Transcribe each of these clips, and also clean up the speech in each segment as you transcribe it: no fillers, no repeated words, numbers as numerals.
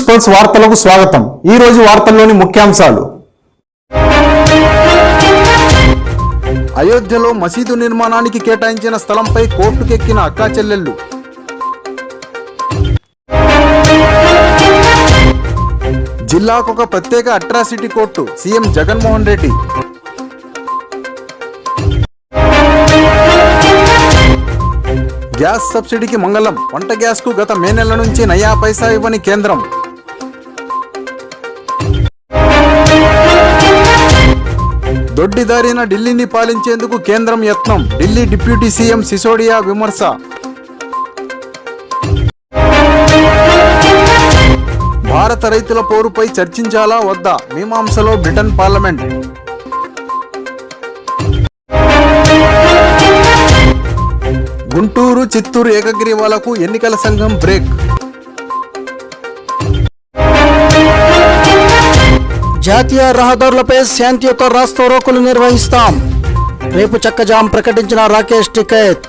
Pulse వార్తలకు స్వాగతం. ఈ రోజు వార్తల్లోని ముఖ్యాంశాలు. అయోధ్యలో మసీదు నిర్మాణానికి కేటాయించిన స్థలంపై కోర్టుకెక్కిన అక్కా చెల్లెళ్ళు. జిల్లాకొక ప్రత్యేక atrocity court, CM Jaganmohan Reddy. Gas సబ్సిడీకి మంగళం. వంట గ్యాస్కు గత మే నెల నుంచి నయా పైసా ఇవ్వని కేంద్రం. దొడ్డిదారిన ఢిల్లీని పాలించేందుకు కేంద్రం యత్నం. ఢిల్లీ డిప్యూటీ సీఎం సిసోడియా విమర్శ. భారత రైతుల పోరుపై చర్చించాలా వద్దా? మీమాంసలో బ్రిటన్ పార్లమెంట్. గుంటూరు చిత్తూరు ఏకగ్రీవాలకు ఎన్నికల సంఘం బ్రేక్. జాతీయ రహదారులపై శాంతియుత రాస్తా రోకోలు నిర్వహిస్తాం. రేపు చక్కజాం ప్రకటించిన రాకేష్ టికెట్.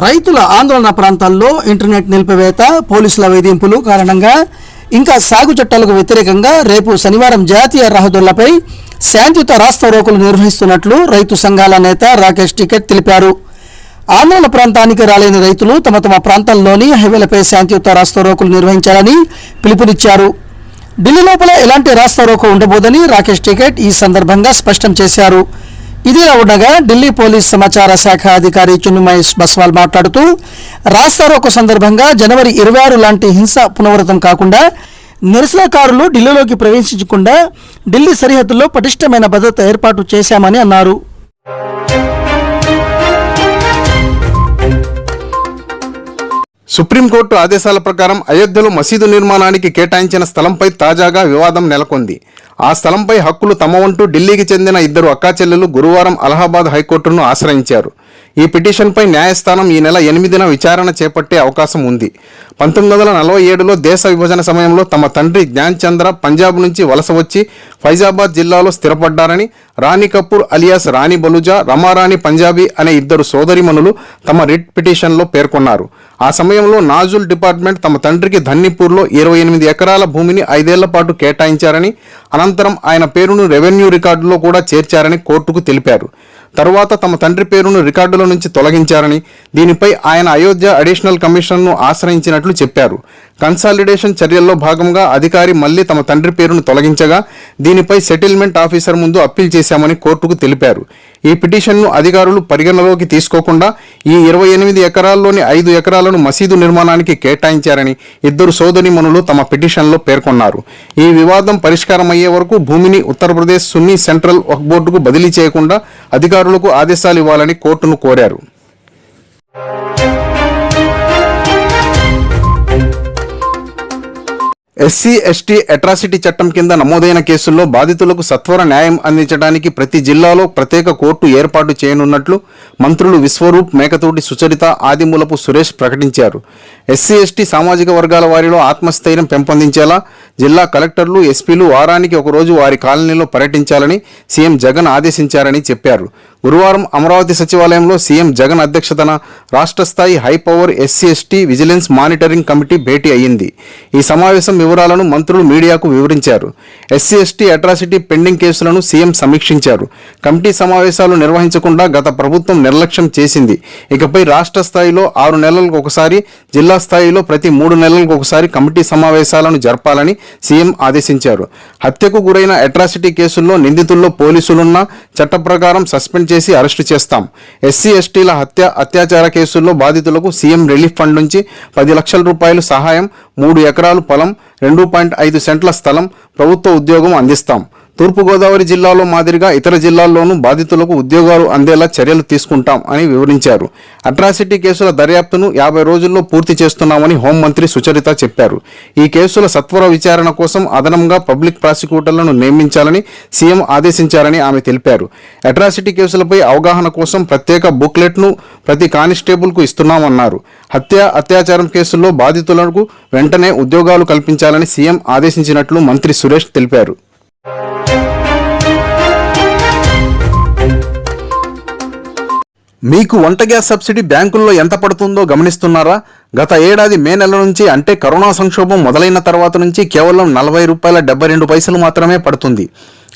రైతుల ఆందోళన ప్రాంతాల్లో ఇంటర్నెట్ నిలిపివేత, పోలీసుల వేధింపులు కారణంగా ఇంకా సాగు చట్టాలకు వ్యతిరేకంగా రేపు శనివారం జాతీయ రహదారులపై శాంతియుత రాస్తా రోకోలు నిర్వహిస్తున్నట్లు రైతు సంఘాల నేత రాకేష్ టికెట్ తెలిపారు. ఆందోళన ప్రాంతానికి రాలేని రైతులు తమ తమ ప్రాంతాల్లోని హైవేలపై శాంతియుత రాస్తా రోకోలు నిర్వహించాలని పిలుపునిచ్చారు. ఢిల్లీ లోపల ఎలాంటి రాస్తా రోకో ఉండబోదని రాకేష్ టికెట్ ఈ సందర్భంగా స్పష్టం చేశారు. ఇదిలా ఉండగా ఢిల్లీ పోలీస్ సమాచార శాఖ అధికారి చిన్మయ్ బస్వాల్ మాట్లాడుతూ రాస్తా రోకో సందర్భంగా జనవరి 26 లాంటి హింస పునరావృతం కాకుండా నిరసనకారులు ఢిల్లీలోకి ప్రవేశించకుండా ఢిల్లీ సరిహద్దుల్లో పటిష్టమైన భద్రత ఏర్పాటు చేశామని అన్నారు. సుప్రీంకోర్టు ఆదేశాల ప్రకారం అయోధ్యలో మసీదు నిర్మాణానికి కేటాయించిన స్థలంపై తాజాగా వివాదం నెలకొంది. ఆ స్థలంపై హక్కులు తమవంటూ ఢిల్లీకి చెందిన ఇద్దరు అక్కా చెల్లెలు గురువారం అలహాబాద్ హైకోర్టును ఆశ్రయించారు. ఈ పిటిషన్పై న్యాయస్థానం ఈ నెల 8న విచారణ చేపట్టే అవకాశం ఉంది. 1947లో దేశ విభజన సమయంలో తమ తండ్రి జ్ఞాన్ చంద్ర పంజాబ్ నుంచి వలస వచ్చి ఫైజాబాద్ జిల్లాలో స్థిరపడ్డారని రాణి కపూర్ అలియాస్ రాణి బలుజా, రమారాణి పంజాబీ అనే ఇద్దరు సోదరిమణులు తమ రిట్ పిటిషన్లో పేర్కొన్నారు. ఆ సమయంలో నాజుల్ డిపార్ట్మెంట్ తమ తండ్రికి ధన్నీపూర్లో 28 ఎకరాల భూమిని 5 ఏళ్ల పాటు కేటాయించారని, అనంతరం ఆయన పేరును రెవెన్యూ రికార్డులో కూడా చేర్చారని కోర్టుకు తెలిపారు. తరువాత తమ తండ్రి పేరును రికార్డుల నుంచి తొలగించారని, దీనిపై ఆయన అయోధ్య అడిషనల్ కమిషన్ను ఆశ్రయించినట్లు చెప్పారు. కన్సాలిడేషన్ చర్యల్లో భాగంగా అధికారి మళ్లీ తమ తండ్రి పేరును తొలగించగా దీనిపై సెటిల్మెంట్ ఆఫీసర్ ముందు అప్పీల్ చేశామని కోర్టుకు తెలిపారు. ఈ పిటిషన్ను అధికారులు పరిగణలోకి తీసుకోకుండా ఈ 28 ఎకరాల్లోని 5 ఎకరాలను మసీదు నిర్మాణానికి కేటాయించారని ఇద్దరు సోదరీమణులు తమ పిటిషన్లో పేర్కొన్నారు. ఈ వివాదం పరిష్కారమయ్యే వరకు భూమిని ఉత్తరప్రదేశ్ సున్నీ సెంట్రల్ వక్ఫ్ బోర్డుకు బదిలీ చేయకుండా అధికారులకు ఆదేశాలు ఇవ్వాలని కోర్టును కోరారు. ఎస్సీ ఎస్టీ అట్రాసిటీ చట్టం కింద నమోదైన కేసుల్లో బాధితులకు సత్వర న్యాయం అందించడానికి ప్రతి జిల్లాలో ప్రత్యేక కోర్టు ఏర్పాటు చేయనున్నట్లు మంత్రులు విశ్వరూప్, మేకతోటి సుచరిత, ఆదిమూలపు సురేష్ ప్రకటించారు. ఎస్సీ ఎస్టీ సామాజిక వర్గాల వారిలో ఆత్మస్థైర్యం పెంపొందించేలా జిల్లా కలెక్టర్లు, ఎస్పీలు వారానికి ఒకరోజు వారి కాలనీలో పర్యటించాలని సీఎం జగన్ ఆదేశించారని చెప్పారు. గురువారం అమరావతి సచివాలయంలో సీఎం జగన్ అధ్యక్షతన రాష్ట్ర స్థాయి high power SC ST vigilance monitoring committee భేటీ అయ్యింది. ఈ సమావేశం వివరాలను మంత్రులు మీడియాకు వివరించారు. ఎస్సీ ఎస్టీ అట్రాసిటీ పెండింగ్ కేసులను సీఎం సమీక్షించారు. కమిటీ సమావేశాలు నిర్వహించకుండా గత ప్రభుత్వం నిర్లక్ష్యం చేసింది. ఇకపై రాష్ట్ర స్థాయిలో 6 నెలలకు ఒకసారి, జిల్లా స్థాయిలో ప్రతి 3 నెలలకు ఒకసారి కమిటీ సమావేశాలను జరపాలని సీఎం ఆదేశించారు. హత్యకు గురైన అట్రాసిటీ కేసుల్లో నిందితుల్లో పోలీసులున్నా చట్ట ప్రకారం సస్పెండ్ చేసి అరెస్టు చేస్తాం. ఎస్సీ ఎస్టీల అత్యాచార కేసుల్లో బాధితులకు సీఎం రిలీఫ్ ఫండ్ నుంచి 10 లక్షల రూపాయలు సహాయం, 3 ఎకరాలు పొలం, 2.5 సెంట్ల స్థలం, ప్రభుత్వ ఉద్యోగం అందిస్తాం. తూర్పుగోదావరి జిల్లాలో మాదిరిగా ఇతర జిల్లాల్లోనూ బాధితులకు ఉద్యోగాలు అందేలా చర్యలు తీసుకుంటాం అని వివరించారు. అట్రాసిటీ కేసుల దర్యాప్తును 50 రోజుల్లో పూర్తి చేస్తున్నామని హోంమంత్రి సుచరిత చెప్పారు. ఈ కేసుల సత్వర విచారణ కోసం అదనంగా పబ్లిక్ ప్రాసిక్యూటర్లను నియమించాలని సీఎం ఆదేశించారని ఆమె తెలిపారు. అట్రాసిటీ కేసులపై అవగాహన కోసం ప్రత్యేక బుక్లెట్ను ప్రతి కానిస్టేబుల్కు ఇస్తున్నామన్నారు. అత్యాచారం కేసుల్లో బాధితులకు వెంటనే ఉద్యోగాలు కల్పించాలని సీఎం ఆదేశించినట్లు మంత్రి సురేష్ తెలిపారు. మీకు వంట గ్యాస్ సబ్సిడీ బ్యాంకుల్లో ఎంత పడుతుందో గమనిస్తున్నారా? గత ఏడాది మే నెల నుంచి, అంటే కరోనా సంక్షోభం మొదలైన తర్వాత నుంచి కేవలం ₹40.72 మాత్రమే పడుతుంది.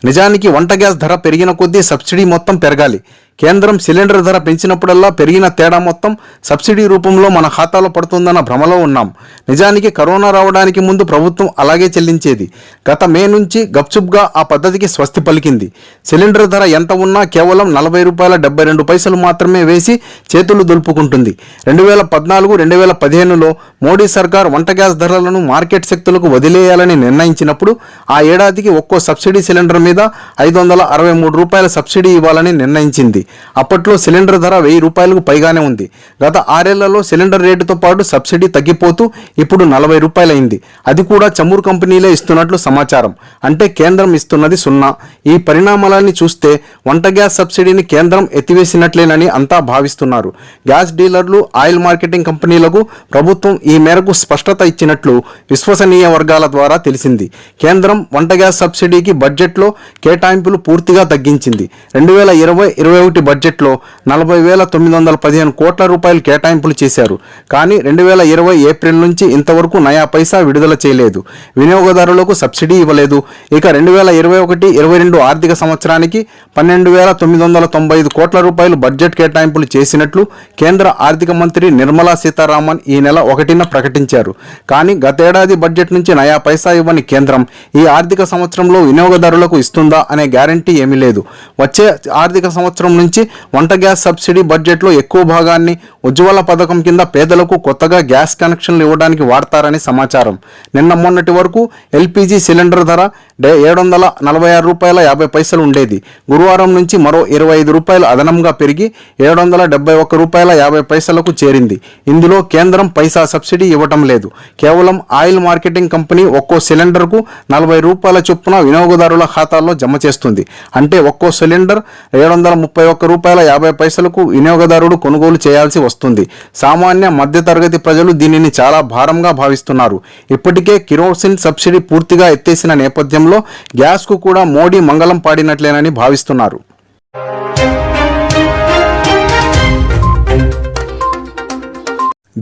నిజానికి వంట గ్యాస్ ధర పెరిగిన కొద్దీ సబ్సిడీ మొత్తం పెరగాలి. కేంద్రం సిలిండర్ ధర పెంచినప్పుడల్లా పెరిగిన తేడా మొత్తం సబ్సిడీ రూపంలో మన ఖాతాలో పడుతుందన్న భ్రమలో ఉన్నాం. నిజానికి కరోనా రావడానికి ముందు ప్రభుత్వం అలాగే చెల్లించేది. గత మే నుంచి గప్చుప్గా ఆ పద్ధతికి స్వస్తి పలికింది. సిలిండర్ ధర ఎంత ఉన్నా కేవలం ₹40.72 మాత్రమే వేసి చేతులు దులుపుకుంటుంది. 2014-2015లో మోడీ సర్కార్ వంట గ్యాస్ ధరలను మార్కెట్ శక్తులకు వదిలేయాలని నిర్ణయించినప్పుడు ఆ ఏడాదికి ఒక్కో సబ్సిడీ సిలిండర్ మీద ₹563 సబ్సిడీ ఇవ్వాలని నిర్ణయించింది. అప్పట్లో సిలిండర్ ధర ₹1000 పైగానే ఉంది. గత 6 ఏళ్లలో సిలిండర్ రేటుతో పాటు సబ్సిడీ తగ్గిపోతూ ఇప్పుడు ₹40 అయింది. అది కూడా చమురు కంపెనీలే ఇస్తున్నట్లు సమాచారం. అంటే కేంద్రం ఇస్తున్నది 0. ఈ పరిణామాలన్నీ చూస్తే వంట గ్యాస్ సబ్సిడీని కేంద్రం ఎత్తివేసినట్లేనని అంతా భావిస్తున్నారు. గ్యాస్ డీలర్లు, ఆయిల్ మార్కెటింగ్ కంపెనీలకు ప్రభుత్వం ఈ మేరకు స్పష్టత ఇచ్చినట్లు విశ్వసనీయ వర్గాల ద్వారా తెలిసింది. కేంద్రం వంట గ్యాస్ సబ్సిడీకి బడ్జెట్లో కేటాయింపులు పూర్తిగా తగ్గించింది. 2020-21 బడ్జెట్లో ₹40,915 కోట్ల కేటాయింపులు చేశారు. కానీ 2020 ఏప్రిల్ నుంచి ఇంతవరకు నయా పైసా విడుదల చేయలేదు. వినియోగదారులకు సబ్సిడీ ఇవ్వలేదు. ఇక 2021-22 ఆర్థిక సంవత్సరానికి ₹12,995 కోట్ల బడ్జెట్ కేటాయింపులు చేసినట్లు కేంద్ర ఆర్థిక మంత్రి నిర్మలా సీతారామన్ ఈ నెల 1న ప్రకటించారు. కానీ గతేడాది బడ్జెట్ నుంచి నయా పైసా ఇవ్వని కేంద్రం ఈ ఆర్థిక సంవత్సరంలో వినియోగదారులకు ఇస్తుందా అనే గ్యారంటీ ఏమీ లేదు. వచ్చే ఆర్థిక సంవత్సరం నుంచి వంట గ్యాస్ సబ్సిడీ బడ్జెట్లో ఎక్కువ భాగాన్ని ఉజ్వల పథకం కింద పేదలకు కొత్తగా గ్యాస్ కనెక్షన్లు ఇవ్వడానికి వాడతారని సమాచారం. నిన్న మొన్నటి వరకు ఎల్పీజీ సిలిండర్ ధర ₹746.50 ఉండేది. గురువారం నుంచి మరో ₹25 అదనంగా పెరిగి ₹771.50కు చేరింది. ఇందులో కేంద్రం పైసా సబ్సిడీ ఇవ్వటం లేదు. కేవలం ఆయిల్ మార్కెటింగ్ కంపెనీ ఒక్కో సిలిండర్కు ₹40 చొప్పున వినియోగదారుల ఖాతాల్లో జమ చేస్తుంది. అంటే ఒక్కో సిలిండర్ ₹731.50కు వినియోగదారుడు కొనుగోలు చేయాల్సి వస్తుంది. సామాన్య మధ్యతరగతి ప్రజలు దీనిని చాలా భారంగా భావిస్తున్నారు. ఇప్పటికే కిరోసిన్ సబ్సిడీ పూర్తిగా ఎత్తేసిన నేపథ్యంలో గ్యాస్కు కూడా మోడీ మంగళం పాడినట్లేనని భావిస్తున్నారు.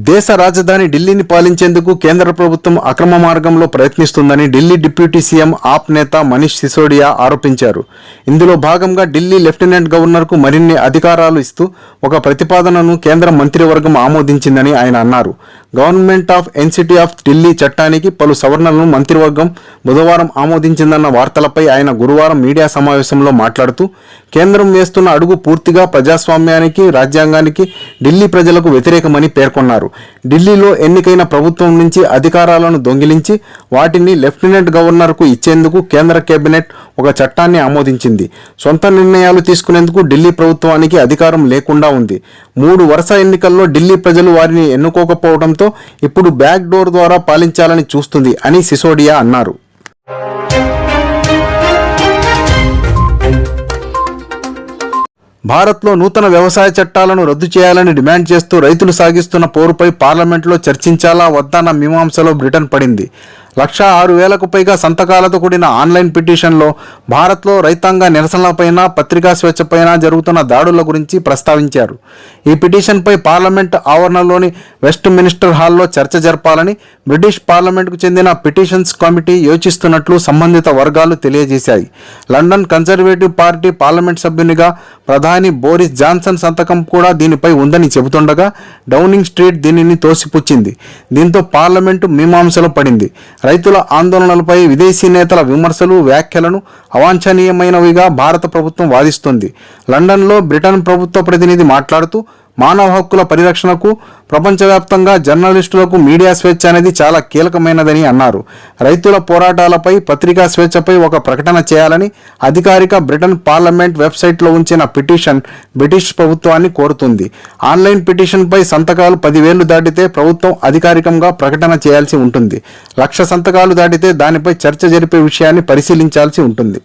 దేశ రాజధాని ఢిల్లీని పాలించేందుకు కేంద్ర ప్రభుత్వం అక్రమ మార్గంలో ప్రయత్నిస్తుందని ఢిల్లీ డిప్యూటీ సీఎం ఆప్ నేత మనీష్ సిసోడియా ఆరోపించారు. ఇందులో భాగంగా ఢిల్లీ లెఫ్టినెంట్ గవర్నర్కు మరిన్ని అధికారాలు ఇస్తూ ఒక ప్రతిపాదనను కేంద్ర మంత్రివర్గం ఆమోదించిందని ఆయన అన్నారు. Government of NCT of Delhi చట్టానికి పలు సవరణలను మంత్రివర్గం బుధవారం ఆమోదించిందన్న వార్తలపై ఆయన గురువారం మీడియా సమావేశంలో మాట్లాడుతూ కేంద్రం వేస్తున్న అడుగు పూర్తిగా ప్రజాస్వామ్యానికి, రాజ్యాంగానికి, ఢిల్లీ ప్రజలకు వ్యతిరేకమని పేర్కొన్నారు. ఢిల్లీలో ఎన్నికైన ప్రభుత్వం నుంచి అధికారాలను దొంగిలించి వాటిని లెఫ్టినెంట్ గవర్నర్కు ఇచ్చేందుకు కేంద్ర కేబినెట్ ఒక చట్టాన్ని ఆమోదించింది. సొంత నిర్ణయాలు తీసుకునేందుకు ఢిల్లీ ప్రభుత్వానికి అధికారం లేకుండా ఉంది. 3 వరుస ఎన్నికల్లో ఢిల్లీ ప్రజలు వారిని ఎన్నుకోకపోవడంతో ఇప్పుడు బ్యాక్ డోర్ ద్వారా పాలించాలని చూస్తుంది అని సిసోడియా అన్నారు. భారత్లో నూతన వ్యవసాయ చట్టాలను రద్దు చేయాలని డిమాండ్ చేస్తూ రైతులు సాగిస్తున్న పోరుపై పార్లమెంట్లో చర్చించాలా వద్దా అన్న మీమాంసలో బ్రిటన్ పడింది. 106,000కు పైగా సంతకాలతో కూడిన ఆన్లైన్ పిటిషన్లో భారత్లో రైతాంగ నిరసనలపైన, పత్రికా స్వేచ్ఛపైన జరుగుతున్న దాడుల గురించి ప్రస్తావించారు. ఈ పిటిషన్పై పార్లమెంట్ ఆవరణలోని వెస్ట్ మినిస్టర్ హాల్లో చర్చ జరపాలని బ్రిటిష్ పార్లమెంటుకు చెందిన పిటిషన్స్ కమిటీ యోచిస్తున్నట్లు సంబంధిత వర్గాలు తెలియజేశాయి. లండన్ కన్జర్వేటివ్ పార్టీ పార్లమెంట్ సభ్యునిగా ప్రధాని బోరిస్ జాన్సన్ సంతకం కూడా దీనిపై ఉందని చెబుతుండగా డౌనింగ్ స్ట్రీట్ దీనిని తోసిపుచ్చింది. దీంతో పార్లమెంటు మీమాంసలో పడింది. రైతుల ఆందోళనలపై విదేశీ నేతల విమర్శలు, వ్యాఖ్యలను అవాంఛనీయమైనవిగా భారత ప్రభుత్వం వాదిస్తుంది. లండన్లో బ్రిటన్ ప్రభుత్వ ప్రతినిధి మాట్లాడుతూ మానవ హక్కుల పరిరక్షణకు, ప్రపంచవ్యాప్తంగా జర్నలిస్టులకు మీడియా స్వేచ్ఛ అనేది చాలా కీలకమైనదని అన్నారు. రైతుల పోరాటాలపై, పత్రికా స్వేచ్ఛపై ఒక ప్రకటన చేయాలని అధికారిక బ్రిటన్ పార్లమెంట్ వెబ్సైట్లో ఉంచిన పిటిషన్ బ్రిటిష్ ప్రభుత్వాన్ని కోరుతుంది. ఆన్లైన్ పిటిషన్పై సంతకాలు 10,000 దాటితే ప్రభుత్వం అధికారికంగా ప్రకటన చేయాల్సి ఉంటుంది. 1,00,000 సంతకాలు దాటితే దానిపై చర్చ జరిపే విషయాన్ని పరిశీలించాల్సి ఉంటుంది.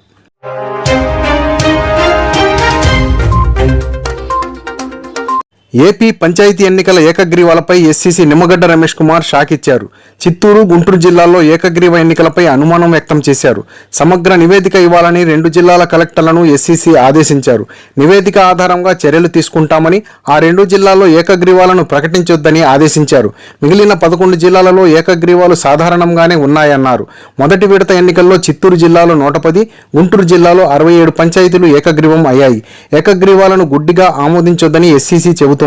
ఏపీ పంచాయతీ ఎన్నికల ఏకగ్రీవాలపై ఎస్సీసీ నిమ్మగడ్డ రమేష్ కుమార్ షాక్ ఇచ్చారు. చిత్తూరు, గుంటూరు జిల్లాల్లో ఏకగ్రీవ ఎన్నికలపై అనుమానం వ్యక్తం చేశారు. సమగ్ర నివేదిక ఇవ్వాలని 2 జిల్లాల కలెక్టర్లను ఎస్సీసీ ఆదేశించారు. నివేదిక ఆధారంగా చర్యలు తీసుకుంటామని, ఆ 2 జిల్లాల్లో ఏకగ్రీవాలను ప్రకటించొద్దని ఆదేశించారు. మిగిలిన 11 జిల్లాలలో ఏకగ్రీవాలు సాధారణంగానే ఉన్నాయన్నారు. మొదటి విడత ఎన్నికల్లో చిత్తూరు జిల్లాలో 110, గుంటూరు జిల్లాలో 67 పంచాయతీలు ఏకగ్రీవం అయ్యాయి. ఏకగ్రీవాలను గుడ్డిగా ఆమోదించొద్దని ఎస్సీసీ చెబుతోంది.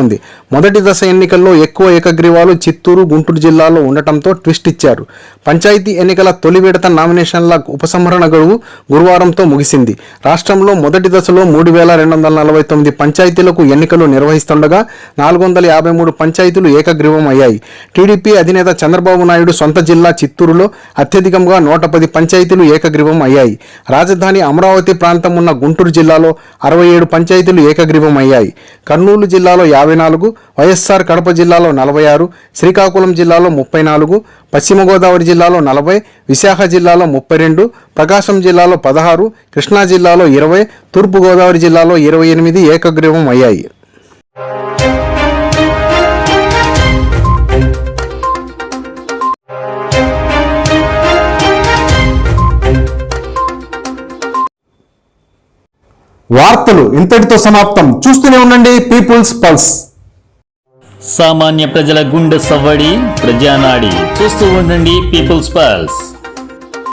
మొదటి దశ ఎన్నికల్లో ఎక్కువ ఏకగ్రీవాలు చిత్తూరు, గుంటూరు జిల్లాలో ఉండటంతో ట్విస్ట్ ఇచ్చారు. పంచాయతీ ఎన్నికల తొలి విడత నామినేషన్ల ఉపసంహరణ గడువు గురువారంతో ముగిసింది. రాష్ట్రంలో మొదటి దశలో 3,249 పంచాయతీలకు ఎన్నికలు నిర్వహిస్తుండగా 453 పంచాయతీలు ఏకగ్రీవం అయ్యాయి. టీడీపీ అధినేత చంద్రబాబు నాయుడు సొంత జిల్లా చిత్తూరులో అత్యధికంగా 110 పంచాయతీలు ఏకగ్రీవం అయ్యాయి. రాజధాని అమరావతి ప్రాంతం ఉన్న గుంటూరు జిల్లాలో 67 పంచాయతీలు ఏకగ్రీవం అయ్యాయి. కర్నూలు జిల్లాలో 54, వైఎస్ఆర్ కడప జిల్లాలో 46, శ్రీకాకుళం జిల్లాలో 34, పశ్చిమ గోదావరి జిల్లాలో 40, విశాఖ జిల్లాలో 32, ప్రకాశం జిల్లాలో 16, కృష్ణా జిల్లాలో 20, తూర్పు గోదావరి జిల్లాలో 28 ఏకగ్రీవం అయ్యాయి. వార్తలు ఇంతటితో సమాప్తం. చూస్తూనే ఉండండి పీపుల్స్ పల్స్. సామాన్య ప్రజల గుండె సవ్వడి, ప్రజానాడి. చూస్తూ ఉండండి పీపుల్స్ పల్స్.